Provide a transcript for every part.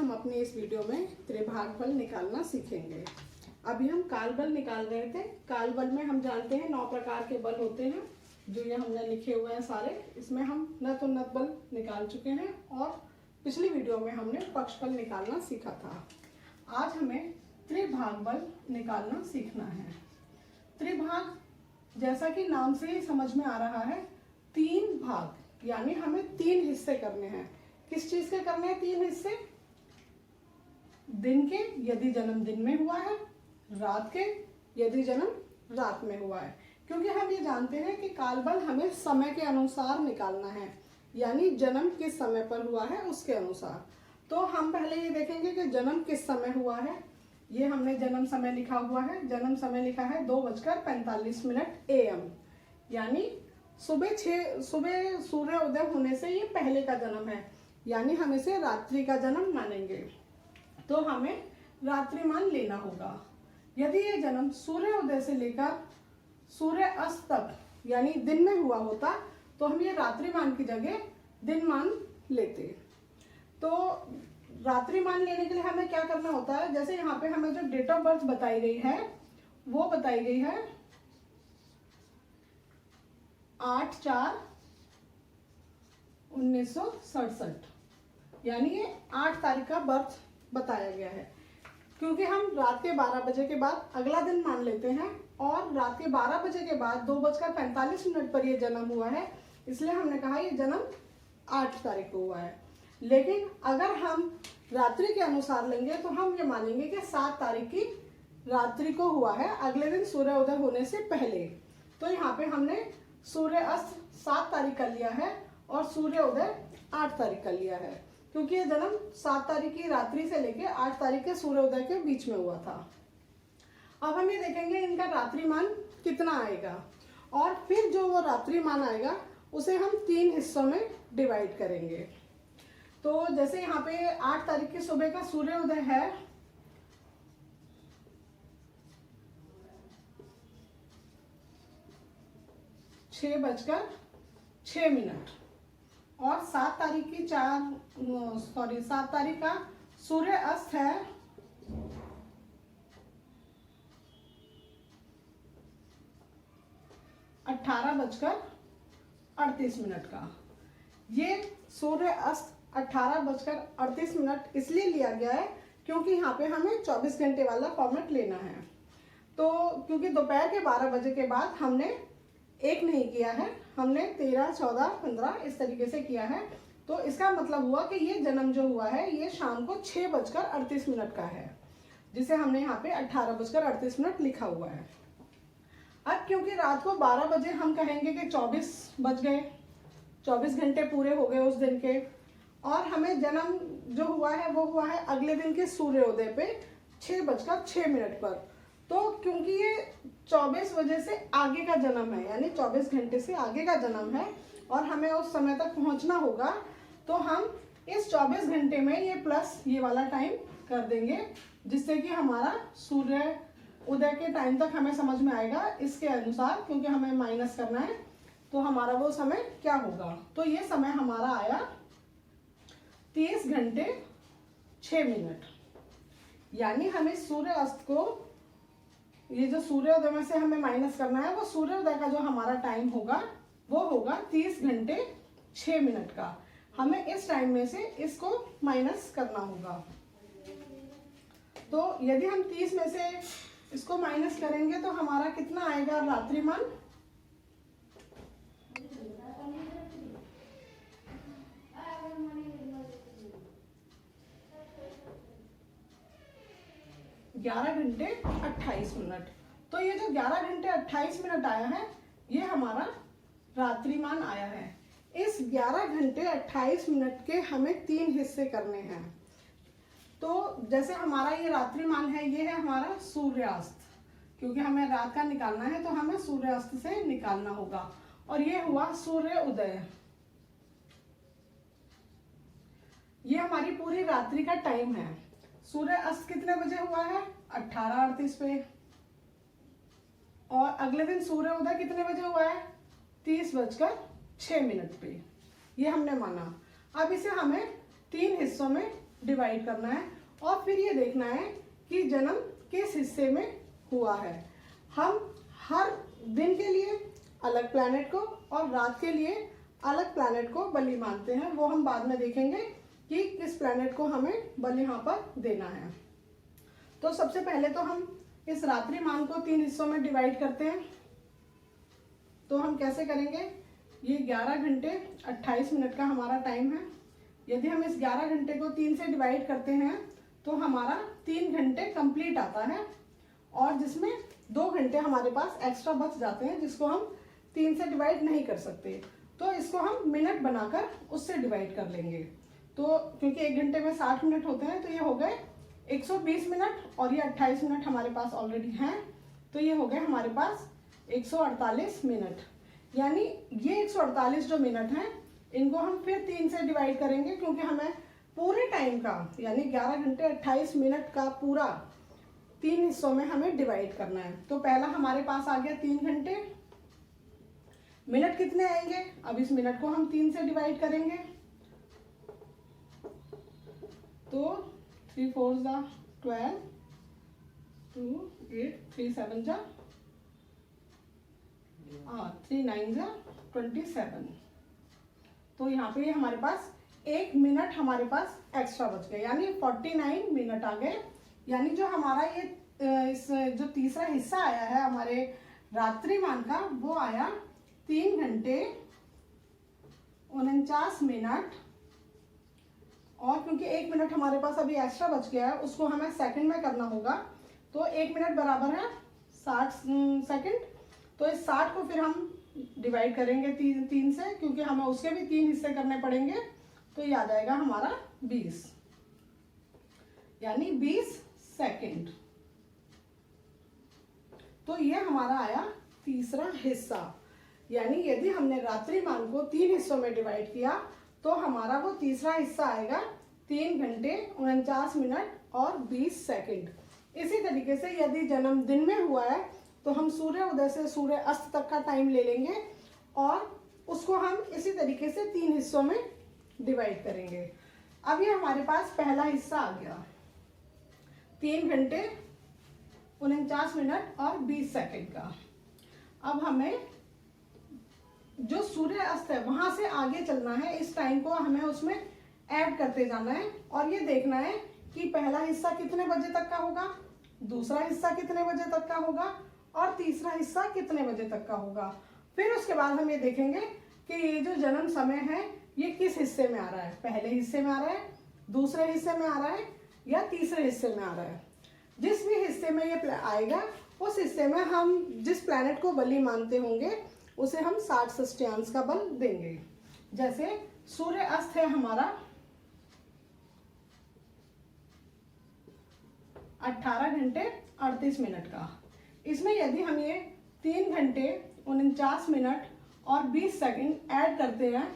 हम अपने इस वीडियो में त्रिभागफल निकालना सीखेंगे। अभी हम काल बल निकाल रहे थे। काल बल में हम जानते हैं 9 प्रकार के बल होते हैं, जो ये हमने लिखे हुए हैं सारे। इसमें हम नत उन्नत बल निकाल चुके हैं और पिछली वीडियो में हमने पक्षबल निकालना सीखा था। आज हमें त्रिभाग बल निकालना सीखना है। त्रिभाग जैसा कि नाम से ही समझ में आ रहा है, 3 भाग, यानी हमें 3 हिस्से करने हैं। किस चीज के करने हैं 3 हिस्से? दिन के यदि जन्म दिन में हुआ है, रात के यदि जन्म रात में हुआ है। क्योंकि हम ये जानते हैं कि काल बल हमें समय के अनुसार निकालना है, यानी जन्म किस समय पर हुआ है उसके अनुसार। तो हम पहले ये देखेंगे कि जन्म किस समय हुआ है। ये हमने जन्म समय लिखा हुआ है। जन्म समय लिखा है 2:45 AM, यानी सुबह सूर्य उदय होने से ये पहले का जन्म है, यानी हम इसे रात्रि का जन्म मानेंगे। तो हमें रात्रिमान लेना होगा। यदि ये जन्म सूर्य उदय से लेकर सूर्य अस्त तक यानी दिन में हुआ होता तो हम ये रात्रिमान की जगह दिनमान लेते। तो रात्रिमान लेने के लिए हमें क्या करना होता है? जैसे यहाँ पे हमें जो डेट ऑफ बर्थ बताई गई है वो बताई गई है 8/4/1967, यानी ये 8 तारीख का बर्थ बताया गया है। क्योंकि हम रात के 12 बजे के बाद अगला दिन मान लेते हैं और रात के 12 बजे के बाद 2:45 पर ये जन्म हुआ है, इसलिए हमने कहा ये जन्म 8 तारीख को हुआ है। लेकिन अगर हम रात्रि के अनुसार लेंगे तो हम ये मानेंगे कि 7 तारीख की रात्रि को हुआ है, अगले दिन सूर्य उदय होने से पहले। तो यहाँ पे हमने सूर्य अस्त 7 तारीख का लिया है और सूर्य उदय 8 तारीख का लिया है, क्योंकि ये जन्म 7 तारीख की रात्रि से लेके 8 तारीख के सूर्य उदय के बीच में हुआ था। अब हम ये देखेंगे इनका रात्रिमान कितना आएगा, और फिर जो वो रात्रिमान आएगा उसे हम 3 हिस्सों में डिवाइड करेंगे। तो जैसे यहाँ पे 8 तारीख की सुबह का सूर्य उदय है 6:06 और 7 तारीख की 7 तारीख का सूर्य अस्त है 18:38 का। ये सूर्य अस्त 18:38 इसलिए लिया गया है क्योंकि यहाँ पे हमें 24 घंटे वाला फॉर्मेट लेना है। तो क्योंकि दोपहर के 12 बजे के बाद हमने 1 नहीं किया है, हमने 13, 14, 15 इस तरीके से किया है। तो इसका मतलब हुआ कि ये जन्म जो हुआ है ये शाम को 6:38 का है, जिसे हमने यहाँ पे 18:38 लिखा हुआ है। अब क्योंकि रात को 12 बजे हम कहेंगे कि 24 बज गए, 24 घंटे पूरे हो गए उस दिन के, और हमें जन्म जो हुआ है वो हुआ है अगले दिन के सूर्योदय पे 6:06 पर। तो क्योंकि ये 24 बजे से आगे का जन्म है, यानी 24 घंटे से आगे का जन्म है और हमें उस समय तक पहुंचना होगा, तो हम इस 24 घंटे में ये प्लस ये वाला टाइम कर देंगे, जिससे कि हमारा सूर्य उदय के टाइम तक हमें समझ में आएगा इसके अनुसार, क्योंकि हमें माइनस करना है। तो हमारा वो समय क्या होगा? तो ये समय हमारा आया 30 घंटे 6 मिनट, यानी हमें सूर्य अस्त को ये जो सूर्योदय में से हमें माइनस करना है, वो सूर्योदय का जो हमारा टाइम होगा वो होगा 30 घंटे 6 मिनट का। हमें इस टाइम में से इसको माइनस करना होगा। तो यदि हम 30 में से इसको माइनस करेंगे तो हमारा कितना आएगा रात्रिमान? ग्यारह घंटे 28 मिनट। तो ये जो 11 घंटे 28 मिनट आया है ये हमारा रात्रिमान आया है। इस 11 घंटे 28 मिनट के हमें 3 हिस्से करने हैं। तो जैसे हमारा ये रात्रिमान है, ये है हमारा सूर्यास्त, क्योंकि हमें रात का निकालना है तो हमें सूर्यास्त से निकालना होगा। और ये हुआ सूर्य उदय, ये हमारी पूरी रात्रि का टाइम है। सूर्य अस्त कितने बजे हुआ है? 18:38 पे। और अगले दिन सूर्य उदय कितने बजे हुआ है? 30:06 पे। ये हमने माना। अब इसे हमें 3 हिस्सों में डिवाइड करना है और फिर ये देखना है कि जन्म किस हिस्से में हुआ है। हम हर दिन के लिए अलग प्लैनेट को और रात के लिए अलग प्लैनेट को बलि मानते हैं, वो हम बाद में देखेंगे कि किस प्लैनेट को हमें बलि यहाँ पर देना है। तो सबसे पहले तो हम इस रात्रि मान को 3 हिस्सों में डिवाइड करते हैं। तो हम कैसे करेंगे, ये 11 घंटे 28 मिनट का हमारा टाइम है। यदि हम इस 11 घंटे को 3 से डिवाइड करते हैं तो हमारा 3 घंटे कंप्लीट आता है और जिसमें 2 घंटे हमारे पास एक्स्ट्रा बच जाते हैं जिसको हम 3 से डिवाइड नहीं कर सकते। तो इसको हम मिनट बनाकर उससे डिवाइड कर लेंगे। तो क्योंकि 1 घंटे में 60 मिनट होते हैं तो ये हो गए 120 मिनट और ये 28 मिनट हमारे पास ऑलरेडी हैं, तो ये हो गए हमारे पास 148 मिनट। यानी ये 148 जो मिनट हैं इनको हम फिर 3 से डिवाइड करेंगे क्योंकि हमें पूरे टाइम का यानी 11 घंटे 28 मिनट का पूरा 3 हिस्सों में हमें डिवाइड करना है। तो पहला हमारे पास आ गया 3 घंटे। मिनट कितने आएंगे, अब इस मिनट को हम 3 से डिवाइड करेंगे। तो 3 4 जा 12, 2 8, 3 7 जा 3 9 जा 27। तो यहाँ पे हमारे पास 1 मिनट हमारे पास एक्स्ट्रा बच गए यानी 49 मिनट आ गए। यानी जो हमारा ये इस जो तीसरा हिस्सा आया है हमारे रात्रिमान का वो आया 3 घंटे 49 मिनट। और क्योंकि 1 मिनट हमारे पास अभी एक्स्ट्रा बच गया है उसको हमें सेकंड में करना होगा। तो 1 मिनट बराबर है 60 सेकंड। तो इस 60 को फिर हम डिवाइड करेंगे 3 से क्योंकि हमें उसके भी 3 हिस्से करने पड़ेंगे। तो ये आ जाएगा हमारा 20 यानी 20 सेकंड। तो ये हमारा आया तीसरा हिस्सा। यानी यदि हमने रात्रिमान को 3 हिस्सों में डिवाइड किया तो हमारा वो तीसरा हिस्सा आएगा 3 घंटे 49 मिनट और 20 सेकंड। इसी तरीके से यदि जन्म दिन में हुआ है तो हम सूर्य उदय से सूर्य अस्त तक का टाइम ले लेंगे और उसको हम इसी तरीके से 3 हिस्सों में डिवाइड करेंगे। अब ये हमारे पास पहला हिस्सा आ गया 3 घंटे 49 मिनट और 20 सेकंड का। अब हमें जो सूर्य अस्त है वहां से आगे चलना है, इस टाइम को हमें उसमें ऐड करते जाना है और ये देखना है कि पहला हिस्सा कितने बजे तक का होगा, दूसरा हिस्सा कितने बजे तक का होगा और तीसरा हिस्सा कितने बजे तक का होगा। फिर उसके बाद हम ये देखेंगे कि ये जो जन्म समय है ये किस हिस्से में आ रहा है, पहले हिस्से में आ रहा है, दूसरे हिस्से में आ रहा है या तीसरे हिस्से में आ रहा है। जिस भी हिस्से में ये आएगा उस हिस्से में हम जिस प्लैनेट को बलि मानते होंगे उसे हम 60 षष्टियांश का बल देंगे। जैसे सूर्य अस्त है हमारा 18 घंटे 38 मिनट का। इसमें यदि हम ये 3 घंटे 49 मिनट और 20 सेकंड ऐड करते हैं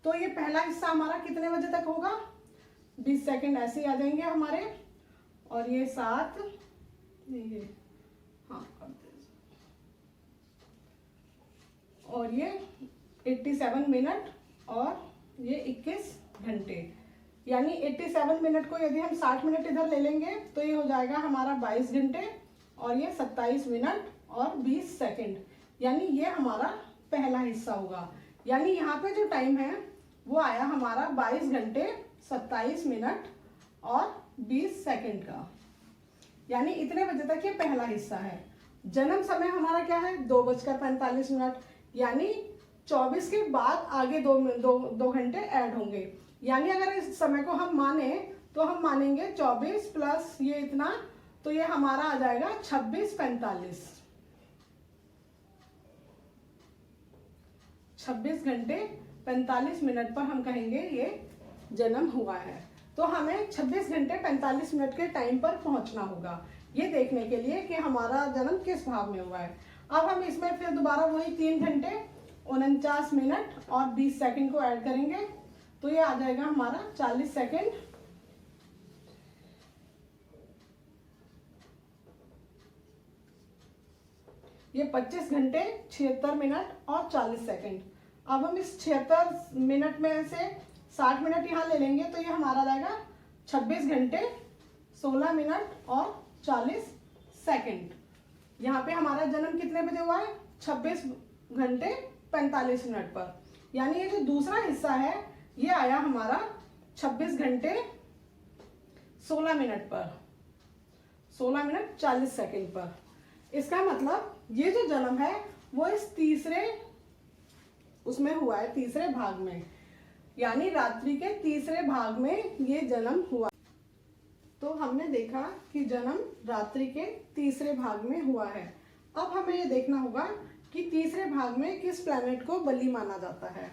तो ये पहला हिस्सा हमारा कितने बजे तक होगा, 20 सेकंड ऐसे ही आ जाएंगे हमारे। और ये 7 और ये 87 मिनट और ये 21 घंटे। यानी 87 मिनट को यदि हम 60 मिनट इधर ले लेंगे तो ये हो जाएगा हमारा 22 घंटे और ये 27 मिनट और 20 सेकंड। यानी ये हमारा पहला हिस्सा होगा। यानी यहाँ पे जो टाइम है वो आया हमारा 22 घंटे 27 मिनट और 20 सेकंड का। यानी इतने बजे तक ये पहला हिस्सा है। जन्म समय हमारा क्या है 2:45 मिनट। यानी 24 के बाद आगे दो घंटे ऐड होंगे। यानी अगर इस समय को हम माने तो हम मानेंगे 24 प्लस ये इतना, तो ये हमारा आ जाएगा 26:45। 26 घंटे 45 मिनट पर हम कहेंगे ये जन्म हुआ है। तो हमें 26 घंटे 45 मिनट के टाइम पर पहुंचना होगा ये देखने के लिए कि हमारा जन्म किस भाव में हुआ है। अब हम इसमें फिर दोबारा वही 3 घंटे 49 मिनट और 20 सेकंड को ऐड करेंगे तो ये आ जाएगा हमारा 40 सेकंड। ये 25 घंटे 76 मिनट और 40 सेकंड। अब हम इस 76 मिनट में से 60 मिनट यहाँ ले लेंगे तो ये हमारा जाएगा 26 घंटे 16 मिनट और 40 सेकंड। यहाँ पे हमारा जन्म कितने बजे हुआ है? 26 घंटे 45 मिनट पर। यानी ये जो दूसरा हिस्सा है ये आया हमारा 26 घंटे 16 मिनट पर, 16 मिनट 40 सेकंड पर। इसका मतलब ये जो जन्म है वो इस तीसरे उसमें हुआ है, तीसरे भाग में, यानी रात्रि के तीसरे भाग में ये जन्म हुआ। तो हमने देखा कि जन्म रात्रि के तीसरे भाग में हुआ है। अब हमें ये देखना होगा कि तीसरे भाग में किस प्लैनेट को बलि माना जाता है।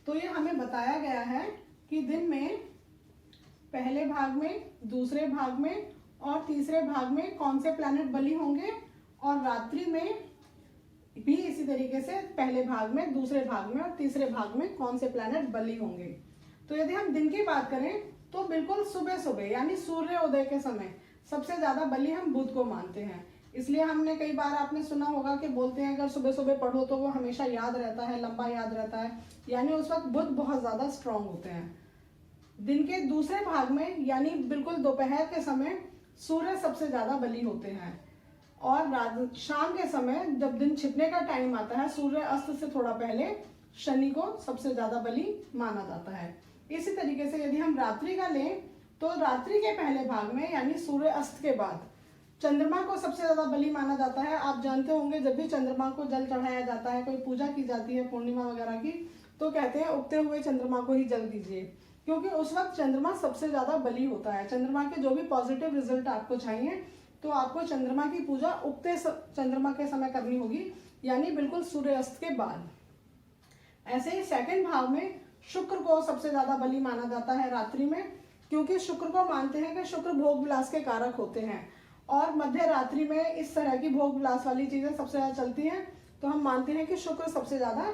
तो ये हमें बताया गया है कि दिन में पहले भाग में, दूसरे भाग में और तीसरे भाग में कौन से प्लैनेट बलि होंगे, और रात्रि में भी इसी तरीके से पहले भाग में, दूसरे भाग में और तीसरे भाग में कौन से प्लैनेट बलि होंगे। तो यदि हम दिन की बात करें तो बिल्कुल सुबह सुबह यानी सूर्य उदय के समय सबसे ज्यादा बलि हम बुध को मानते हैं। इसलिए हमने कई बार आपने सुना होगा कि बोलते हैं अगर सुबह सुबह पढ़ो तो वो हमेशा याद रहता है, लंबा याद रहता है, यानी उस वक्त बुध बहुत ज्यादा स्ट्रांग होते हैं। दिन के दूसरे भाग में यानी बिल्कुल दोपहर के समय सूर्य सबसे ज्यादा बलि होते हैं, और शाम के समय जब दिन छिपने का टाइम आता है, सूर्य अस्त से थोड़ा पहले शनि को सबसे ज्यादा बलि माना जाता है। इसी तरीके से यदि हम रात्रि का लें तो रात्रि के पहले भाग में यानी सूर्य अस्त के बाद चंद्रमा को सबसे ज्यादा बलि माना जाता है। आप जानते होंगे जब भी चंद्रमा को जल चढ़ाया जाता है, कोई पूजा की जाती है पूर्णिमा वगैरह की, तो कहते हैं उगते हुए चंद्रमा को ही जल दीजिए, क्योंकि उस वक्त चंद्रमा सबसे ज्यादा बलि होता है। चंद्रमा के जो भी पॉजिटिव रिजल्ट आपको चाहिए तो आपको चंद्रमा की पूजा उगते चंद्रमा के समय करनी होगी, यानी बिल्कुल सूर्यास्त के बाद। ऐसे ही सेकंड भाव में शुक्र को सबसे ज्यादा बलि माना जाता है रात्रि में, क्योंकि शुक्र को मानते हैं कि शुक्र भोग विलास के कारक होते हैं, और मध्य रात्रि में इस तरह की भोग विलास वाली चीजें सबसे ज्यादा चलती हैं, तो हम मानते हैं कि शुक्र सबसे ज्यादा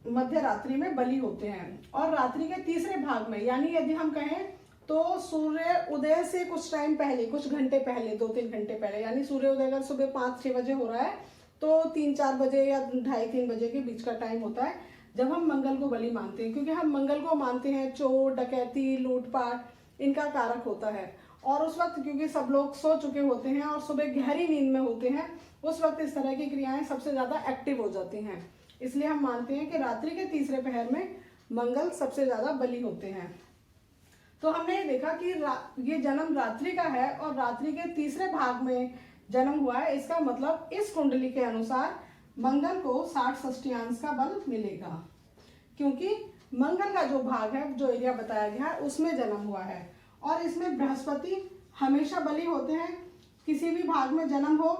मध्य रात्रि में बलि होते हैं। और रात्रि के तीसरे भाग में यानी यदि हम कहें तो सूर्य उदय से कुछ टाइम पहले, कुछ घंटे पहले, 2-3 घंटे पहले, यानी सूर्य उदय अगर सुबह 5-6 बजे हो रहा है तो 3-4 बजे या 2:30-3 बजे के बीच का टाइम होता है जब हम मंगल को बलि मानते हैं, क्योंकि हम मंगल को मानते हैं चोर डकैती लूटपाट इनका कारक होता है। और उस वक्त क्योंकि सब लोग सो चुके होते हैं और सुबह गहरी नींद में होते हैं, उस वक्त इस तरह की क्रियाएं सबसे ज्यादा एक्टिव हो जाती हैं। इसलिए हम मानते हैं कि रात्रि के तीसरे पहर में मंगल सबसे ज्यादा बलि होते हैं। तो हमने ये देखा कि ये जन्म रात्रि का है और रात्रि के तीसरे भाग में जन्म हुआ है। इसका मतलब इस कुंडली के अनुसार मंगल को 60 षष्टियांश का बल मिलेगा, क्योंकि मंगल का जो भाग है, जो एरिया बताया गया है, उसमें जन्म हुआ है। और इसमें बृहस्पति हमेशा बलि होते हैं। किसी भी भाग में जन्म हो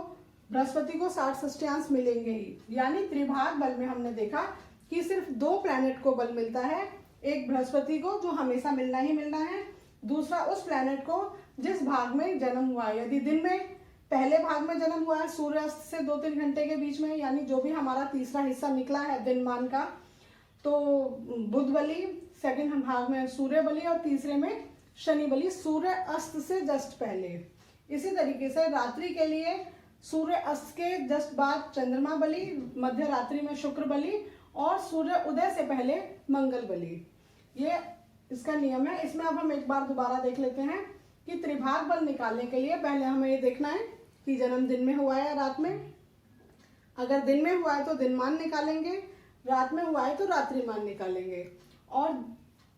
बृहस्पति को 60 षष्टियांश मिलेंगे ही। यानी त्रिभाग बल में हमने देखा कि सिर्फ 2 प्लैनेट को बल मिलता है, एक बृहस्पति को जो हमेशा मिलना ही मिलना है, दूसरा उस प्लैनेट को जिस भाग में जन्म हुआ है। यदि दिन में पहले भाग में जन्म हुआ है सूर्यास्त से 2-3 घंटे के बीच में, यानी जो भी हमारा तीसरा हिस्सा निकला है दिनमान का, तो बुध बलि, सेकंड भाग में सूर्य बलि और तीसरे में शनि बलि सूर्य अस्त से जस्ट पहले। इसी तरीके से रात्रि के लिए सूर्य अस्त के जस्ट बाद चंद्रमा बलि, मध्य रात्रि में शुक्र बलि और सूर्य उदय से पहले मंगल बलि। ये इसका नियम है। इसमें अब हम एक बार दोबारा देख लेते हैं कि त्रिभाग बल निकालने के लिए पहले हमें ये देखना है कि जन्म दिन में हुआ है या रात में। अगर दिन में हुआ है तो दिनमान निकालेंगे, रात में हुआ है तो रात्रिमान निकालेंगे, और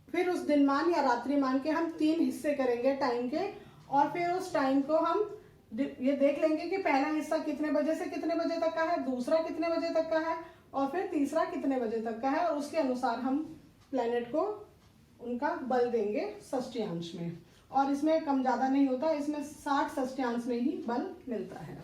फिर उस दिनमान या रात्रिमान के हम 3 हिस्से करेंगे टाइम के, और फिर उस टाइम को हम ये देख लेंगे कि पहला हिस्सा कितने बजे से कितने बजे तक का है, दूसरा कितने बजे तक का है और फिर तीसरा कितने बजे तक का है, और उसके अनुसार हम प्लेनेट को उनका बल देंगे षष्टियांश में। और इसमें कम ज्यादा नहीं होता, इसमें 60 षष्टियांश में ही बल मिलता है।